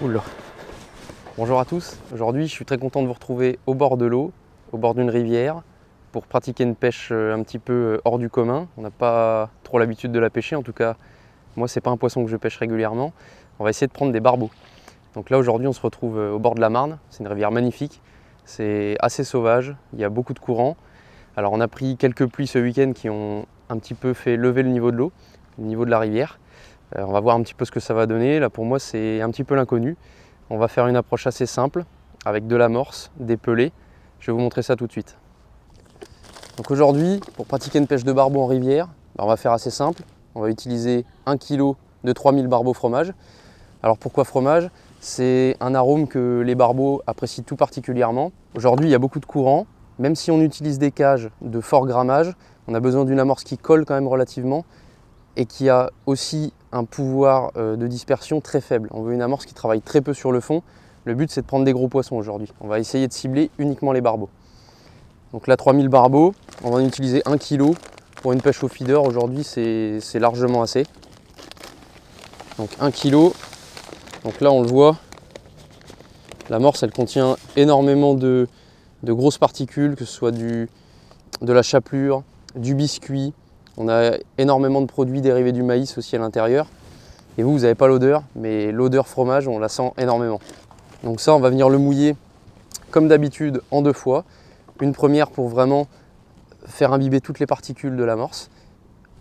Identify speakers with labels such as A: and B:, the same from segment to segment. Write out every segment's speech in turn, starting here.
A: Oula. Bonjour à tous, aujourd'hui je suis très content de vous retrouver au bord de l'eau, au bord d'une rivière, pour pratiquer une pêche un petit peu hors du commun. On n'a pas trop l'habitude de la pêcher, en tout cas moi c'est pas un poisson que je pêche régulièrement. On va essayer de prendre des barbeaux. Donc là aujourd'hui on se retrouve au bord de la Marne, c'est une rivière magnifique, c'est assez sauvage, il y a beaucoup de courants. Alors on a pris quelques pluies ce week-end qui ont un petit peu fait lever le niveau de l'eau, le niveau de la rivière. On va voir un petit peu ce que ça va donner. Là pour moi c'est un petit peu l'inconnu. On va faire une approche assez simple avec de l'amorce, des pelets. Je vais vous montrer ça tout de suite. Donc aujourd'hui, pour pratiquer une pêche de barbeau en rivière, on va faire assez simple. On va utiliser 1 kg de 3000 barbeaux fromage. Alors pourquoi fromage? C'est un arôme que les barbeaux apprécient tout particulièrement. Aujourd'hui il y a beaucoup de courants. Même si on utilise des cages de fort grammage, on a besoin d'une amorce qui colle quand même relativement et qui a aussi un pouvoir de dispersion très faible. On veut une amorce qui travaille très peu sur le fond. Le but c'est de prendre des gros poissons aujourd'hui. On va essayer de cibler uniquement les barbeaux. Donc là 3000 barbeaux, on va en utiliser 1 kg pour une pêche au feeder. Aujourd'hui c'est largement assez. Donc 1 kg. Donc là on le voit, l'amorce elle contient énormément de grosses particules, que ce soit de la chapelure, du biscuit. On a énormément de produits dérivés du maïs aussi à l'intérieur. Et vous n'avez pas l'odeur, mais l'odeur fromage, on la sent énormément. Donc ça, on va venir le mouiller comme d'habitude en 2 fois. Une première pour vraiment faire imbiber toutes les particules de l'amorce.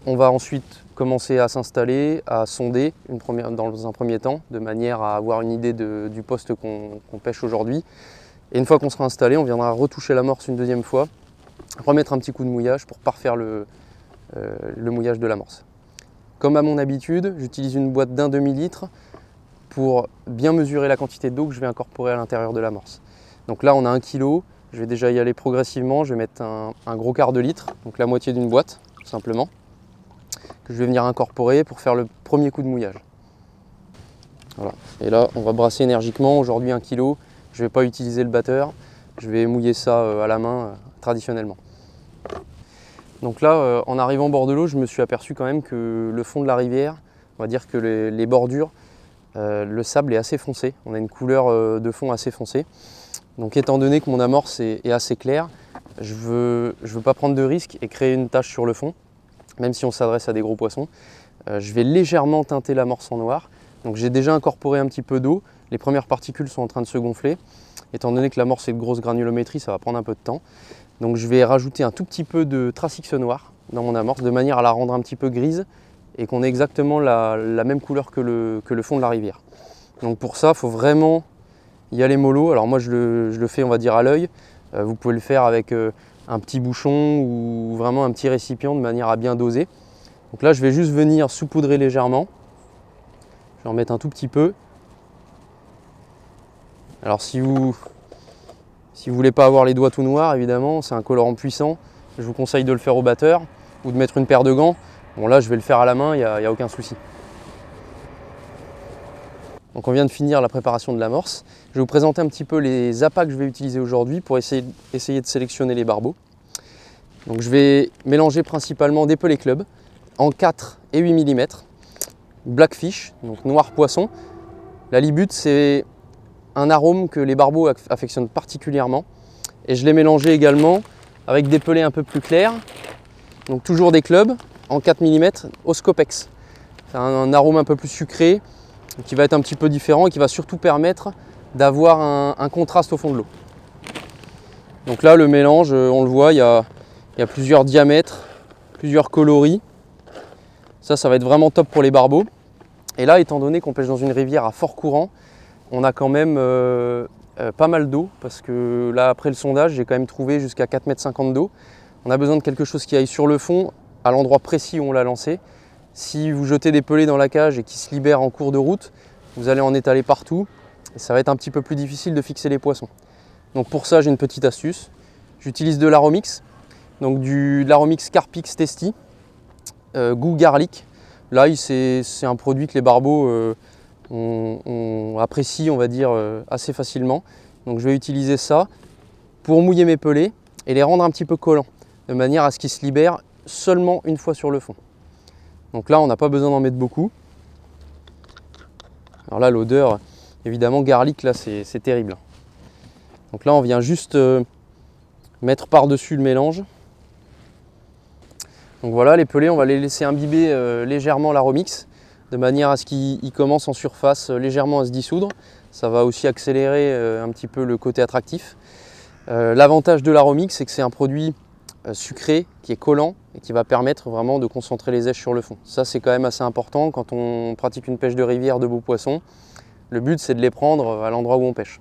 A: On va ensuite commencer à s'installer, à sonder dans un premier temps, de manière à avoir une idée du poste qu'on pêche aujourd'hui. Et une fois qu'on sera installé, on viendra retoucher l'amorce une deuxième fois, remettre un petit coup de mouillage pour parfaire le mouillage de l'amorce. Comme à mon habitude, j'utilise une boîte d'1 demi-litre pour bien mesurer la quantité d'eau que je vais incorporer à l'intérieur de l'amorce. Donc là on a 1 kg, je vais déjà y aller progressivement, je vais mettre un gros quart de litre, donc la moitié d'une boîte tout simplement, que je vais venir incorporer pour faire le premier coup de mouillage. Voilà. Et là on va brasser énergiquement, aujourd'hui 1 kg, je ne vais pas utiliser le batteur, je vais mouiller ça à la main traditionnellement. Donc là, en arrivant au bord de l'eau, je me suis aperçu quand même que le fond de la rivière, on va dire que les bordures, le sable est assez foncé. On a une couleur de fond assez foncée. Donc étant donné que mon amorce est assez claire, je veux pas prendre de risque et créer une tache sur le fond, même si on s'adresse à des gros poissons. Je vais légèrement teinter l'amorce en noir. Donc j'ai déjà incorporé un petit peu d'eau. Les premières particules sont en train de se gonfler. Étant donné que l'amorce est de grosse granulométrie, ça va prendre un peu de temps. Donc je vais rajouter un tout petit peu de Trace X noir dans mon amorce, de manière à la rendre un petit peu grise et qu'on ait exactement la même couleur que le fond de la rivière. Donc pour ça, il faut vraiment y aller mollo. Alors moi je le fais, on va dire, à l'œil. Vous pouvez le faire avec un petit bouchon ou vraiment un petit récipient de manière à bien doser. Donc là je vais juste venir saupoudrer légèrement. Je vais en mettre un tout petit peu. Alors si vous voulez pas avoir les doigts tout noirs, évidemment, c'est un colorant puissant. Je vous conseille de le faire au batteur ou de mettre une paire de gants. Bon là, je vais le faire à la main, il n'y a aucun souci. Donc on vient de finir la préparation de l'amorce. Je vais vous présenter un petit peu les appâts que je vais utiliser aujourd'hui pour essayer de sélectionner les barbeaux. Donc je vais mélanger principalement des pelets club en 4 et 8 mm. Blackfish, donc noir poisson. L'halibut, c'est un arôme que les barbeaux affectionnent particulièrement, et je l'ai mélangé également avec des pelets un peu plus clairs, donc toujours des clubs en 4 mm au Scopex. C'est un arôme un peu plus sucré qui va être un petit peu différent et qui va surtout permettre d'avoir un contraste au fond de l'eau. Donc là le mélange, on le voit, il y a plusieurs diamètres, plusieurs coloris. Ça va être vraiment top pour les barbeaux. Et là, étant donné qu'on pêche dans une rivière à fort courant, on a quand même pas mal d'eau, parce que là après le sondage j'ai quand même trouvé jusqu'à 4,50 m d'eau. On a besoin de quelque chose qui aille sur le fond, à l'endroit précis où on l'a lancé. Si vous jetez des pelets dans la cage et qui se libèrent en cours de route, vous allez en étaler partout et ça va être un petit peu plus difficile de fixer les poissons. Donc pour ça j'ai une petite astuce, j'utilise de l'Aromix, donc de l'Aromix Carpix Testy, goût garlic. Là c'est un produit que les barbeaux on apprécie, on va dire, assez facilement. Donc je vais utiliser ça pour mouiller mes pelets et les rendre un petit peu collants, de manière à ce qu'ils se libèrent seulement une fois sur le fond. Donc là on n'a pas besoin d'en mettre beaucoup. Alors là l'odeur Évidemment, garlic, là, c'est terrible. Donc là, on vient juste mettre par-dessus le mélange. Donc voilà, les pelés, on va les laisser imbiber légèrement l'aromix, de manière à ce qu'ils commencent en surface légèrement à se dissoudre. Ça va aussi accélérer un petit peu le côté attractif. L'avantage de l'aromix, c'est que c'est un produit sucré qui est collant et qui va permettre vraiment de concentrer les aiches sur le fond. Ça, c'est quand même assez important quand on pratique une pêche de rivière de beaux poissons. Le but, c'est de les prendre à l'endroit où on pêche.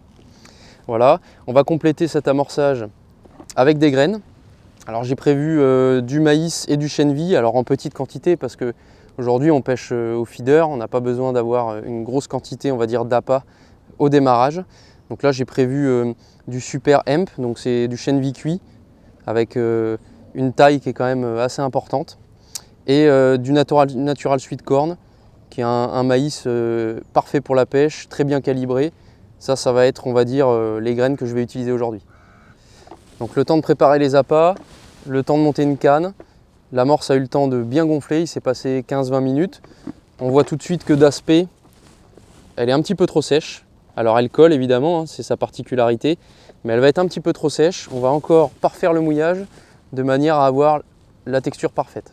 A: Voilà, on va compléter cet amorçage avec des graines. Alors j'ai prévu du maïs et du chènevis, alors en petite quantité parce que aujourd'hui on pêche au feeder, on n'a pas besoin d'avoir une grosse quantité, on va dire, d'appât au démarrage. Donc là j'ai prévu du super hemp, donc c'est du chènevis cuit avec une taille qui est quand même assez importante, et du natural sweet corn, qui est un maïs parfait pour la pêche, très bien calibré. Ça va être, on va dire, les graines que je vais utiliser aujourd'hui. Donc le temps de préparer les appâts, le temps de monter une canne, l'amorce a eu le temps de bien gonfler, il s'est passé 15-20 minutes. On voit tout de suite que d'aspect, elle est un petit peu trop sèche. Alors elle colle évidemment, hein, c'est sa particularité, mais elle va être un petit peu trop sèche. On va encore parfaire le mouillage de manière à avoir la texture parfaite.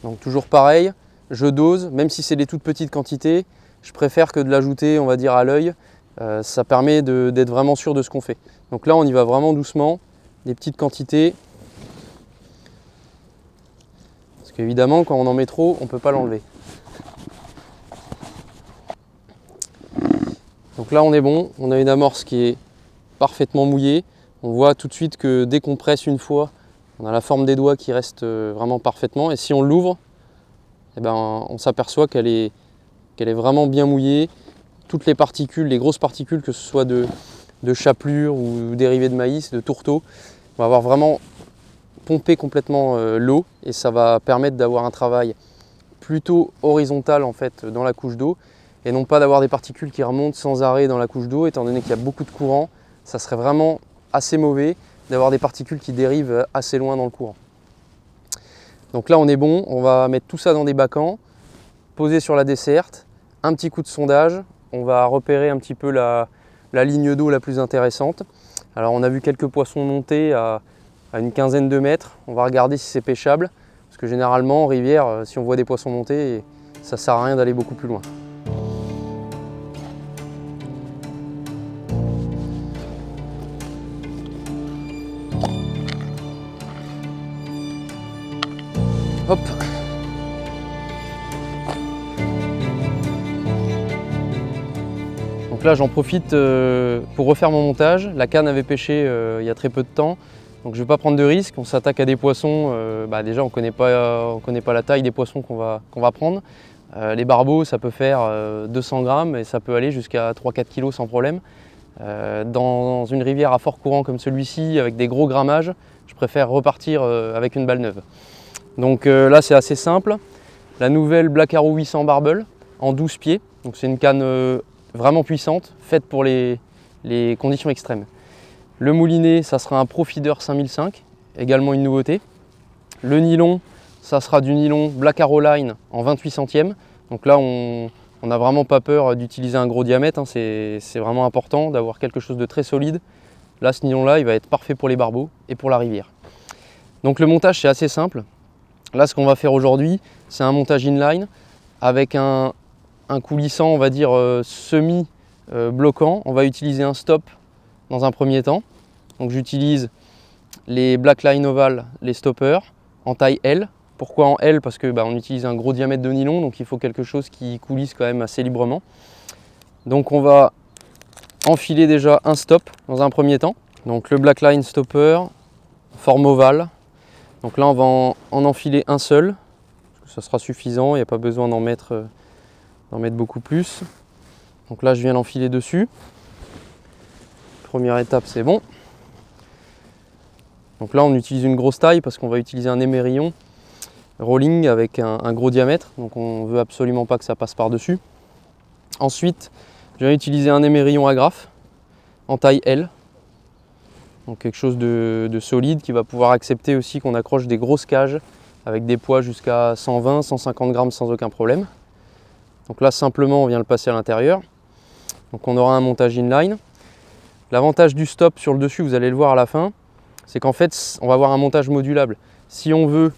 A: Donc toujours pareil, je dose, même si c'est des toutes petites quantités, je préfère que de l'ajouter, on va dire, à l'œil. Ça permet d'être vraiment sûr de ce qu'on fait. Donc là, on y va vraiment doucement, des petites quantités. Parce qu'évidemment, quand on en met trop, on ne peut pas l'enlever. Donc là, on est bon. On a une amorce qui est parfaitement mouillée. On voit tout de suite que dès qu'on presse une fois, on a la forme des doigts qui reste vraiment parfaitement. Et si on l'ouvre, eh ben, on s'aperçoit qu'elle est vraiment bien mouillée. Toutes les particules, les grosses particules, que ce soit de chapelure ou dérivés de maïs, de tourteaux, on va avoir vraiment pompé complètement l'eau, et ça va permettre d'avoir un travail plutôt horizontal en fait dans la couche d'eau, et non pas d'avoir des particules qui remontent sans arrêt dans la couche d'eau. Étant donné qu'il y a beaucoup de courant, ça serait vraiment assez mauvais d'avoir des particules qui dérivent assez loin dans le courant. Donc là on est bon, on va mettre tout ça dans des bacans, poser sur la desserte, un petit coup de sondage. On va repérer un petit peu la ligne d'eau la plus intéressante. Alors on a vu quelques poissons monter à une quinzaine de mètres. On va regarder si c'est pêchable, parce que généralement en rivière, si on voit des poissons monter, ça ne sert à rien d'aller beaucoup plus loin. Hop. Donc là j'en profite pour refaire mon montage. La canne avait pêché il y a très peu de temps, donc je ne vais pas prendre de risque. On s'attaque à des poissons, déjà on ne connaît pas la taille des poissons qu'on va prendre. Les barbeaux, ça peut faire 200 grammes et ça peut aller jusqu'à 3-4 kg sans problème. Dans une rivière à fort courant comme celui-ci, avec des gros grammages, je préfère repartir avec une balle neuve. Donc là c'est assez simple. La nouvelle Black Arrow 800 Barbel en 12 pieds, donc c'est une canne vraiment puissante, faite pour les conditions extrêmes. Le moulinet, ça sera un Pro Feeder 5005, également une nouveauté. Le nylon, ça sera du nylon Black Arrow Line en 28 centièmes. Donc là, on n'a vraiment pas peur d'utiliser un gros diamètre, hein. C'est vraiment important d'avoir quelque chose de très solide. Là, ce nylon-là, il va être parfait pour les barbeaux et pour la rivière. Donc le montage, c'est assez simple. Là, ce qu'on va faire aujourd'hui, c'est un montage inline avec un coulissant, on va dire, semi-bloquant. On va utiliser un stop dans un premier temps. Donc j'utilise les Black Line Oval, les stoppers, en taille L. Pourquoi en L? Parce que on utilise un gros diamètre de nylon, donc il faut quelque chose qui coulisse quand même assez librement. Donc on va enfiler déjà un stop dans un premier temps. Donc le Black Line Stopper, forme ovale. Donc là on va en enfiler un seul, parce que ça sera suffisant, il n'y a pas besoin d'en mettre beaucoup plus. Donc là je viens l'enfiler dessus. Première étape, c'est bon. Donc là on utilise une grosse taille parce qu'on va utiliser un émerillon rolling avec un gros diamètre, donc on ne veut absolument pas que ça passe par-dessus. Ensuite, je vais utiliser un émerillon agrafe en taille L. Donc quelque chose de solide qui va pouvoir accepter aussi qu'on accroche des grosses cages avec des poids jusqu'à 120-150 grammes sans aucun problème. Donc là simplement on vient le passer à l'intérieur. Donc on aura un montage inline. L'avantage du stop sur le dessus, vous allez le voir à la fin, c'est qu'en fait on va avoir un montage modulable. Si on veut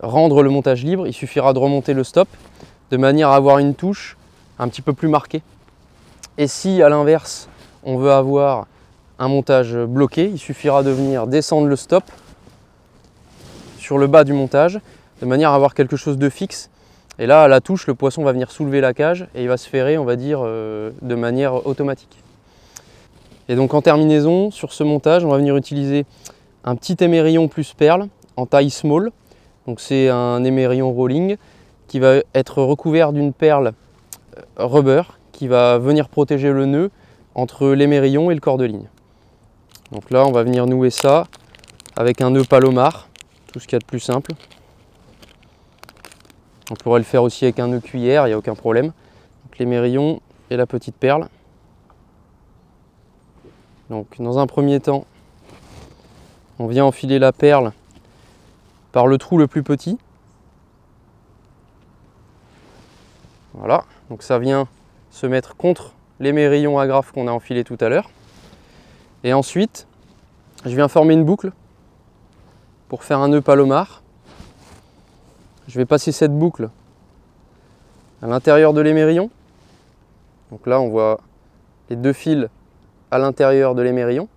A: rendre le montage libre, il suffira de remonter le stop de manière à avoir une touche un petit peu plus marquée. Et si à l'inverse on veut avoir un montage bloqué, il suffira de venir descendre le stop sur le bas du montage de manière à avoir quelque chose de fixe. Et là à la touche, le poisson va venir soulever la cage et il va se ferrer, on va dire, de manière automatique. Et donc en terminaison, sur ce montage, on va venir utiliser un petit émerillon plus perle en taille small. Donc c'est un émerillon rolling qui va être recouvert d'une perle rubber qui va venir protéger le nœud entre l'émerillon et le corps de ligne. Donc là, on va venir nouer ça avec un nœud palomar, tout ce qu'il y a de plus simple. On pourrait le faire aussi avec un nœud cuillère, il n'y a aucun problème. Donc l'émerillon et la petite perle. Donc dans un premier temps, on vient enfiler la perle par le trou le plus petit. Voilà, donc ça vient se mettre contre l'émerillon agrafe qu'on a enfilé tout à l'heure. Et ensuite, je viens former une boucle pour faire un nœud palomar. Je vais passer cette boucle à l'intérieur de l'émerillon. Donc là, on voit les deux fils à l'intérieur de l'émerillon.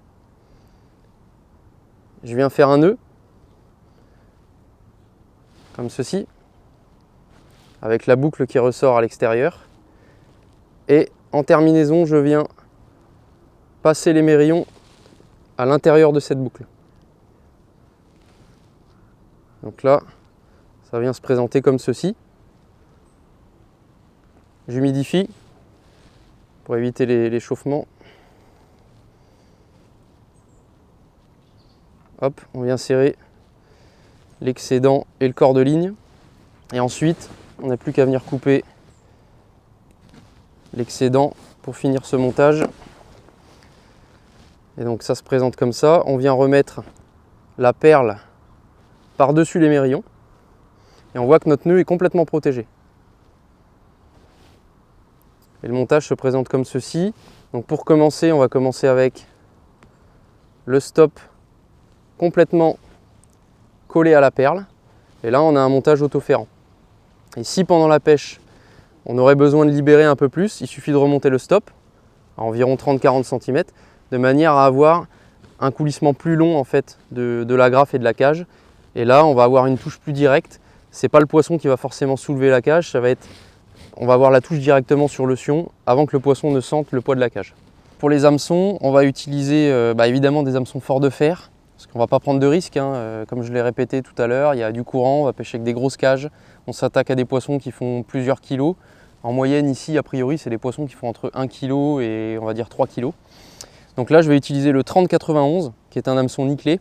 A: Je viens faire un nœud, comme ceci, avec la boucle qui ressort à l'extérieur. Et en terminaison, je viens passer l'émerillon à l'intérieur de cette boucle. Donc là, ça vient se présenter comme ceci. J'humidifie pour éviter l'échauffement. Hop, on vient serrer l'excédent et le corps de ligne. Et ensuite, on n'a plus qu'à venir couper l'excédent pour finir ce montage. Et donc ça se présente comme ça. On vient remettre la perle par-dessus l'émerillon. Et on voit que notre nœud est complètement protégé. Et le montage se présente comme ceci. Donc pour commencer, on va commencer avec le stop complètement collé à la perle. Et là, on a un montage autoferrant. Et si pendant la pêche, on aurait besoin de libérer un peu plus, il suffit de remonter le stop à environ 30-40 cm de manière à avoir un coulissement plus long en fait de l'agrafe et de la cage. Et là, on va avoir une touche plus directe. C'est pas le poisson qui va forcément soulever la cage, ça va être, on va avoir la touche directement sur le sion avant que le poisson ne sente le poids de la cage. Pour les hameçons, on va utiliser évidemment des hameçons forts de fer, parce qu'on ne va pas prendre de risques, comme je l'ai répété tout à l'heure, il y a du courant, on va pêcher avec des grosses cages, on s'attaque à des poissons qui font plusieurs kilos. En moyenne ici, a priori, c'est des poissons qui font entre 1 kg et on va dire 3 kg. Donc là, je vais utiliser le 30-91, qui est un hameçon nickelé,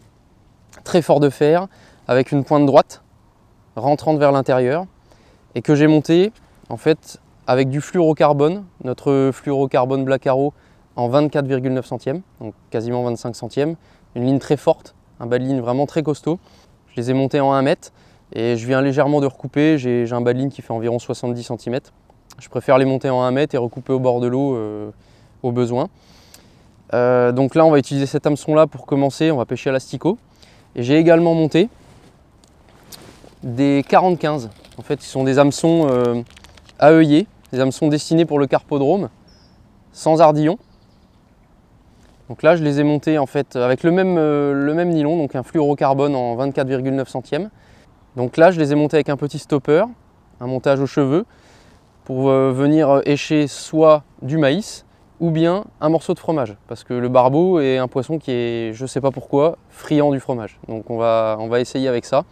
A: très fort de fer, avec une pointe droite, rentrante vers l'intérieur, et que j'ai monté en fait avec du fluorocarbone, notre fluorocarbone Black Arrow en 24,9 centièmes, donc quasiment 25 centièmes, une ligne très forte, un bas de ligne vraiment très costaud. Je les ai montés en 1 mètre et je viens légèrement de recouper, j'ai un bas de ligne qui fait environ 70 cm. Je préfère les monter en 1 mètre et recouper au bord de l'eau au besoin. Donc là on va utiliser cet hameçon là pour commencer, on va pêcher à l'asticot. Et j'ai également monté des 40-15. En fait, ce sont des hameçons à œillet, des hameçons destinés pour le carpodrome, sans ardillon. Donc là, je les ai montés en fait avec le même nylon, donc un fluorocarbone en 24,9 centièmes. Donc là, je les ai montés avec un petit stopper, un montage aux cheveux, pour venir écher soit du maïs ou bien un morceau de fromage. Parce que le barbeau est un poisson qui est, je ne sais pas pourquoi, friand du fromage. Donc on va essayer avec ça.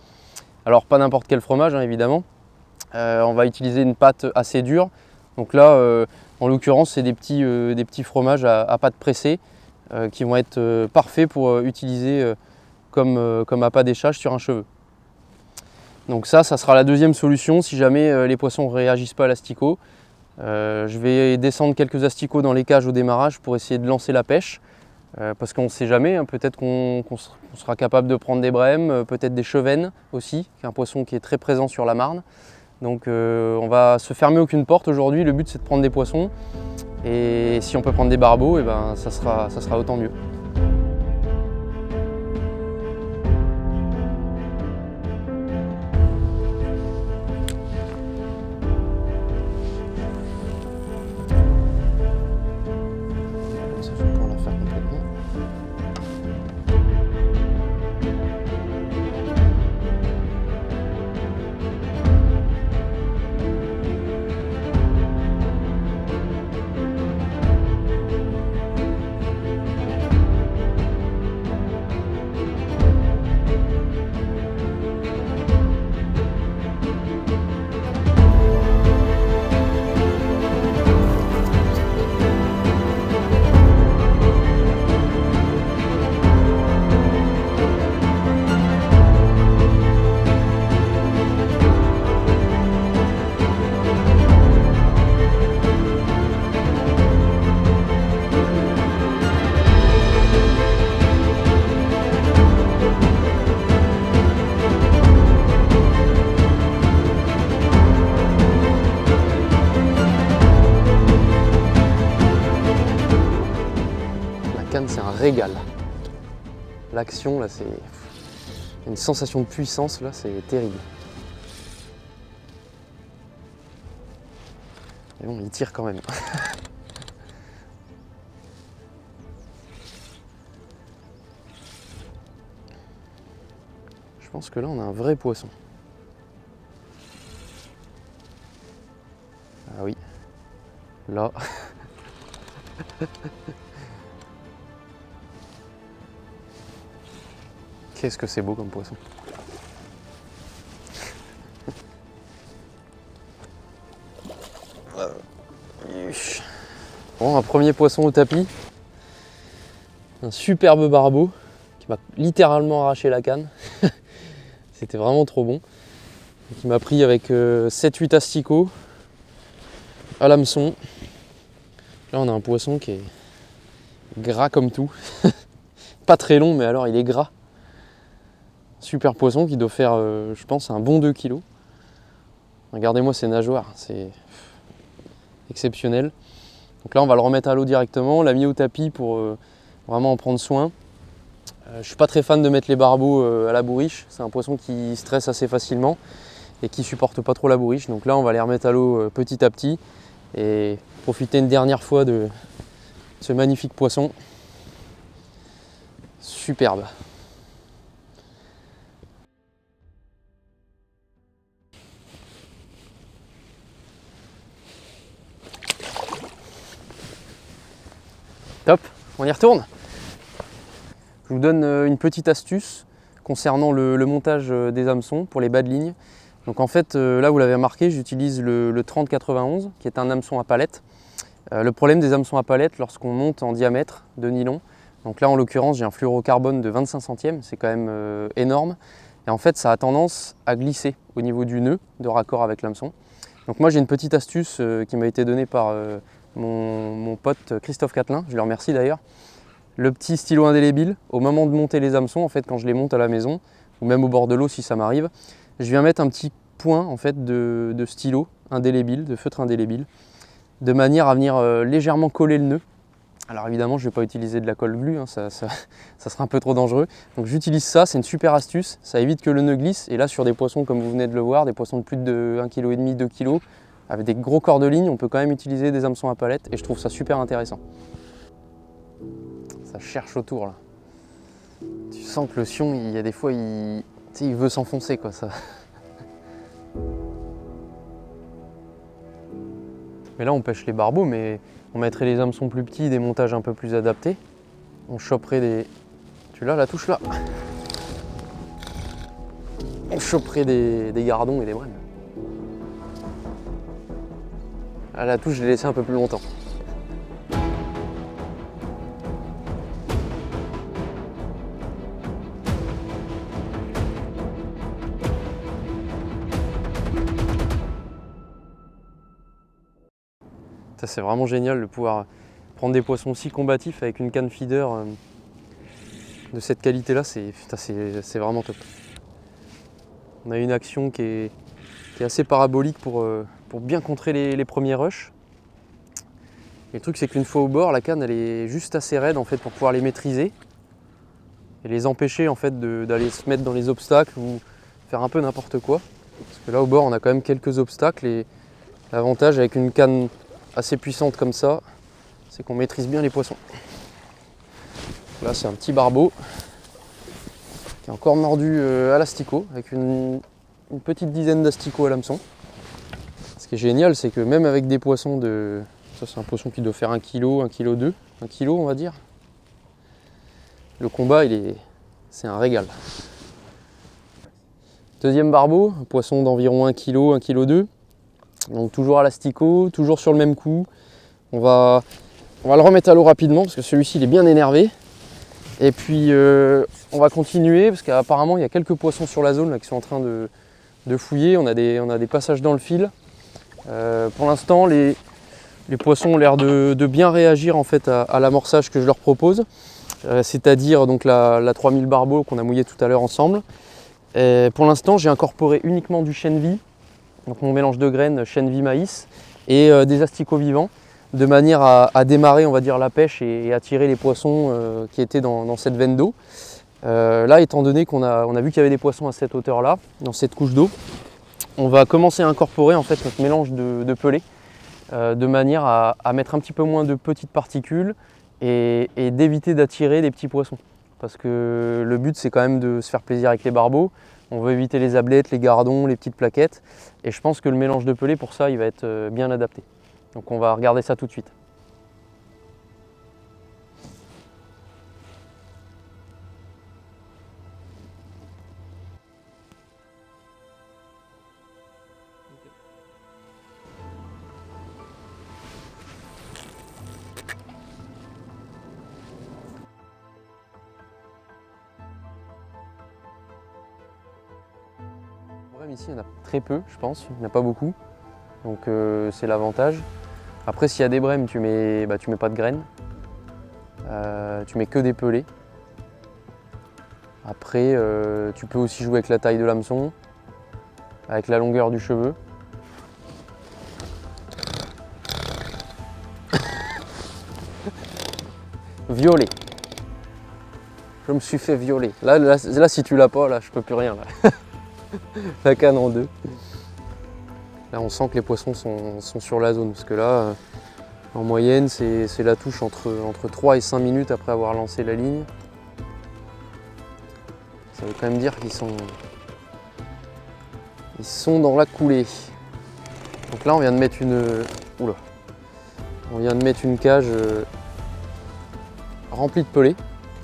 A: Alors pas n'importe quel fromage, évidemment. On va utiliser une pâte assez dure. Donc là, en l'occurrence, c'est des petits fromages à pâte pressée qui vont être parfaits pour utiliser comme appât d'échage sur un cheveu. Donc ça sera la deuxième solution si jamais les poissons ne réagissent pas à l'asticot. Je vais descendre quelques asticots dans les cages au démarrage pour essayer de lancer la pêche. Parce qu'on ne sait jamais, peut-être qu'on sera capable de prendre des brèmes, peut-être des chevennes aussi, qui est un poisson qui est très présent sur la Marne. Donc on va se fermer aucune porte aujourd'hui. Le but c'est de prendre des poissons. Et si on peut prendre des barbeaux, et ben, ça sera autant mieux. Comme ça, je vais pouvoir la faire complètement. C'est un régal. L'action là, c'est une sensation de puissance là, c'est terrible. Mais bon, il tire quand même. Je pense que là, on a un vrai poisson. Ah oui. Là. Qu'est-ce que c'est beau comme poisson. Bon, un premier poisson au tapis. Un superbe barbeau qui m'a littéralement arraché la canne. C'était vraiment trop bon. Qui m'a pris avec 7-8 asticots à l'hameçon. Là on a un poisson qui est gras comme tout. Pas très long mais alors il est gras. Super poisson qui doit faire je pense un bon 2 kg. Regardez-moi ces nageoires, c'est exceptionnel. Donc là on va le remettre à l'eau directement, on l'a mis au tapis pour vraiment en prendre soin. Je suis pas très fan de mettre les barbeaux à la bourriche, c'est un poisson qui stresse assez facilement et qui supporte pas trop la bourriche. Donc là on va les remettre à l'eau petit à petit et profiter une dernière fois de ce magnifique poisson. Superbe. Top, on y retourne. Je vous donne une petite astuce concernant le montage des hameçons pour les bas de ligne. Donc en fait, là vous l'avez remarqué, j'utilise le 3091 qui est un hameçon à palette. Le problème des hameçons à palette lorsqu'on monte en diamètre de nylon, donc là en l'occurrence j'ai un fluorocarbone de 25 centièmes, c'est quand même énorme. Et en fait ça a tendance à glisser au niveau du nœud de raccord avec l'hameçon. Donc moi j'ai une petite astuce qui m'a été donnée par mon pote Christophe Catelin, je le remercie d'ailleurs. Le petit stylo indélébile, au moment de monter les hameçons, en fait quand je les monte à la maison, ou même au bord de l'eau si ça m'arrive, je viens mettre un petit point en fait, de stylo indélébile, de feutre indélébile, de manière à venir légèrement coller le nœud. Alors évidemment je ne vais pas utiliser de la colle glue, hein, ça sera un peu trop dangereux. Donc j'utilise ça, c'est une super astuce, ça évite que le nœud glisse. Et là sur des poissons comme vous venez de le voir, des poissons de plus de 1,5 kg, 2 kg, avec des gros corps de ligne, on peut quand même utiliser des hameçons à palette et je trouve ça super intéressant. Ça cherche autour là. Tu sens que le sion, il y a des fois, il veut s'enfoncer quoi ça. Mais là on pêche les barbeaux, mais on mettrait les hameçons plus petits, des montages un peu plus adaptés. On choperait des... Tu l'as la touche là? On choperait des gardons et des brèmes. À la touche, je l'ai laissé un peu plus longtemps. Ça c'est vraiment génial de pouvoir prendre des poissons aussi combatifs avec une canne feeder de cette qualité là, c'est vraiment top. On a une action qui est qui est assez parabolique pour bien contrer les premiers rushs. Et le truc c'est qu'une fois au bord, la canne elle est juste assez raide en fait pour pouvoir les maîtriser et les empêcher en fait d'aller se mettre dans les obstacles ou faire un peu n'importe quoi. Parce que là au bord on a quand même quelques obstacles et l'avantage avec une canne assez puissante comme ça, c'est qu'on maîtrise bien les poissons. Là c'est un petit barbeau qui est encore mordu à l'asticot avec une petite dizaine d'asticots à l'hameçon. Ce qui est génial c'est que même avec des poissons de... Ça c'est un poisson qui doit faire 1 kg, 1 kg 2, 1 kg on va dire. Le combat c'est un régal. Deuxième barbeau, un poisson d'environ 1 kg, 1 kg 2. Donc toujours à l'asticot, toujours sur le même coup. On va le remettre à l'eau rapidement parce que celui-ci il est bien énervé. Et puis on va continuer parce qu'apparemment il y a quelques poissons sur la zone là, qui sont en train de fouiller. On a des passages dans le fil. Pour l'instant les poissons ont l'air de bien réagir en fait à l'amorçage que je leur propose. C'est-à-dire donc la 3000 barbeau qu'on a mouillé tout à l'heure ensemble. Et pour l'instant j'ai incorporé uniquement du chène vie, donc mon mélange de graines chène vie maïs et des asticots vivants, de manière à démarrer on va dire la pêche et attirer les poissons qui étaient dans cette veine d'eau. Là étant donné qu'on a vu qu'il y avait des poissons à cette hauteur là, dans cette couche d'eau, on va commencer à incorporer en fait notre mélange de pelés de manière à mettre un petit peu moins de petites particules et d'éviter d'attirer des petits poissons. Parce que le but c'est quand même de se faire plaisir avec les barbeaux. On veut éviter les ablettes, les gardons, les petites plaquettes. Et je pense que le mélange de pelés pour ça il va être bien adapté. Donc on va regarder ça tout de suite. Ici il y en a très peu je pense, il n'y en a pas beaucoup. Donc c'est l'avantage. Après s'il y a des brèmes tu mets pas de graines. Tu mets que des pelés. Après tu peux aussi jouer avec la taille de l'hameçon, avec la longueur du cheveu. Violet. Je me suis fait violer. Là si tu l'as pas, là je peux plus rien là. La canne en deux. Là on sent que les poissons sont sur la zone parce que là en moyenne c'est la touche entre 3 et 5 minutes après avoir lancé la ligne. Ça veut quand même dire qu'ils sont dans la coulée. Donc là on vient de mettre une cage remplie de pelés.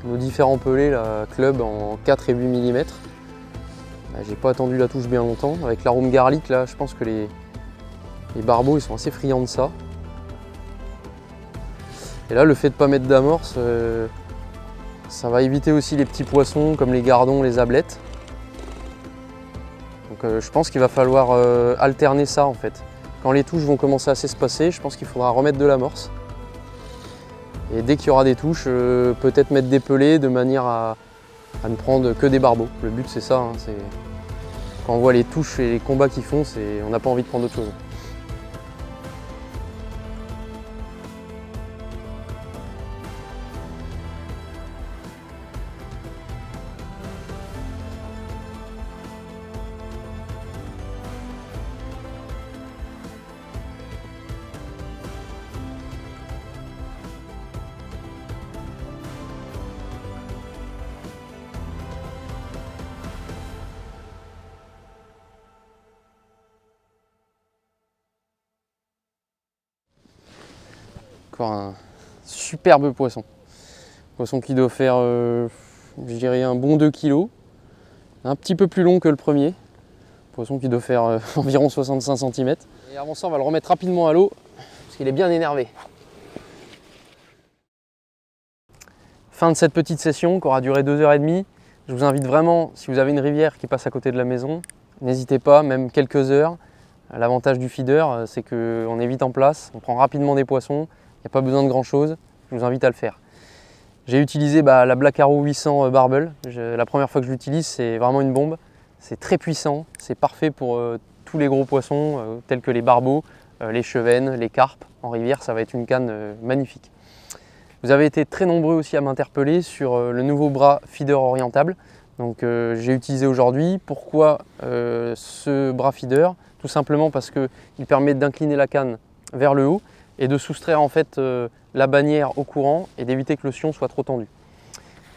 A: Nos différents pelés là, club en 4 et 8 mm. J'ai pas attendu la touche bien longtemps. Avec l'arôme garlic là, je pense que les barbeaux ils sont assez friands de ça. Et là le fait de ne pas mettre d'amorce, ça va éviter aussi les petits poissons comme les gardons, les ablettes. Donc je pense qu'il va falloir alterner ça en fait. Quand les touches vont commencer à s'espacer, je pense qu'il faudra remettre de l'amorce. Et dès qu'il y aura des touches, peut-être mettre des pelés de manière à ne prendre que des barbeaux. Le but c'est ça, hein, quand on voit les touches et les combats qu'ils font, on n'a pas envie de prendre autre chose. Encore un superbe poisson. Poisson qui doit faire, je dirais, un bon 2 kg. Un petit peu plus long que le premier. Poisson qui doit faire environ 65 cm. Et avant ça, on va le remettre rapidement à l'eau parce qu'il est bien énervé. Fin de cette petite session qui aura duré 2h30. Je vous invite vraiment, si vous avez une rivière qui passe à côté de la maison, n'hésitez pas, même quelques heures. L'avantage du feeder, c'est qu'on est vite en place, on prend rapidement des poissons. Il n'y a pas besoin de grand chose, je vous invite à le faire. J'ai utilisé la Black Arrow 800 Barbel. La première fois que je l'utilise, c'est vraiment une bombe. C'est très puissant, c'est parfait pour tous les gros poissons tels que les barbeaux, les chevennes, les carpes. En rivière, ça va être une canne magnifique. Vous avez été très nombreux aussi à m'interpeller sur le nouveau bras feeder orientable. Donc j'ai utilisé aujourd'hui. Pourquoi ce bras feeder? Tout simplement parce qu'il permet d'incliner la canne vers le haut et de soustraire en fait la bannière au courant et d'éviter que le sion soit trop tendu.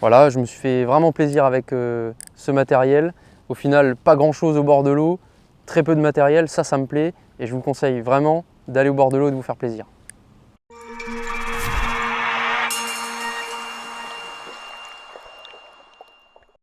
A: Voilà, je me suis fait vraiment plaisir avec ce matériel. Au final, pas grand chose au bord de l'eau, très peu de matériel, ça me plaît et je vous conseille vraiment d'aller au bord de l'eau et de vous faire plaisir.